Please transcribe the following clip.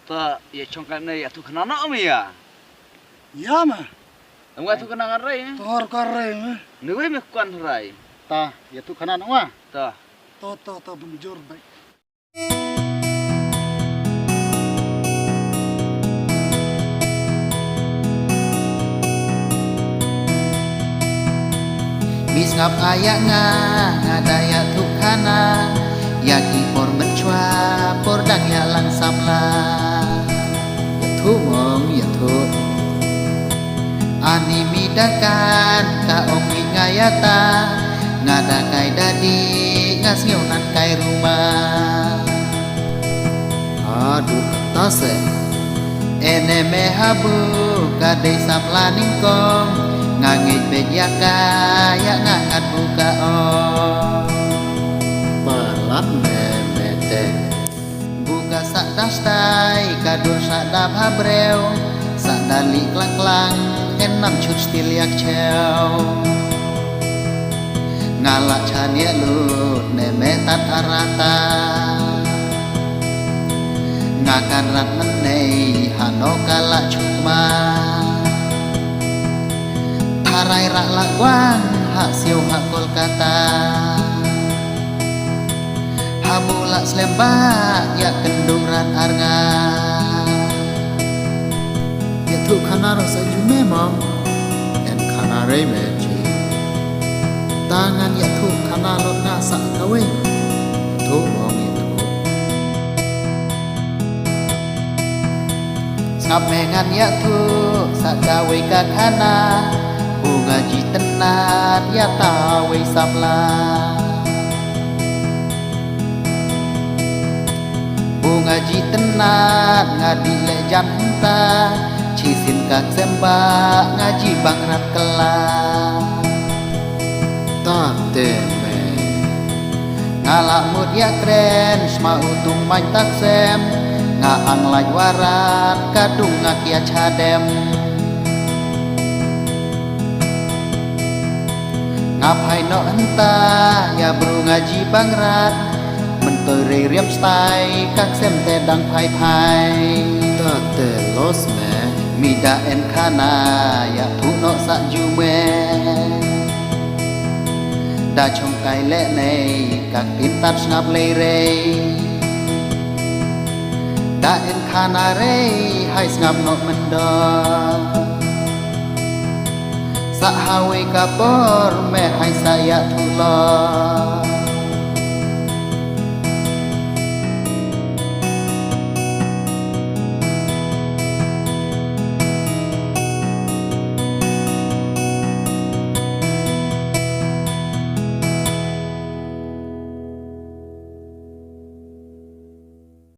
ta ya chongkan nei atu kenana ami ya. Ya mah. Angwa tu kenangan rai. Tor kare mah. Nuwe me kuan rai. Ta ya tu kanan wa. Ta. To bujur baik. Bis ngap ayak ngadaya tukana yaki por mencua por dang ya lang samla ya tu mong ya tu ani midakan ka omi ngayata ngada kai dadi ngasnyo nan kai rumah aduh tase ene me habu kade samla ningkong ngangit bejaka ya ngangat buka Balat memete. buka sak dastai kadur sak dam habreu sak dali klang-klang enam chut stil yak cheo ngalak chania lut nemetat arata ngakan rat menei hano kalak cuma harai rak lakwang hak siu hak Kolkata habulak selembak ya kenduran arga Ya tu kanar saju memang en kanare meji. Tangan ya tu kanalot ngasak kawe. Tu wong itu. ngap mengan ya tu sak gawe kakana bunga ji tenat ya tawe samla bunga ji tenat ngadi le jam henta cisin kak sembak ngaji bangrat kelah Ta teme. ngalak mud ya keren sma utung main taksem ngaang laj warat kadung ngakia cadem ngapai no entah ya bro ngaji bangrat menteri riam stai kak sem tedang pai Ta te los me. mida en kana ya thu no sak jume da chong kai le nei kak pintat ngap le re da en kana re hai ngap no mendo sa hawe kapor me hai saya thulo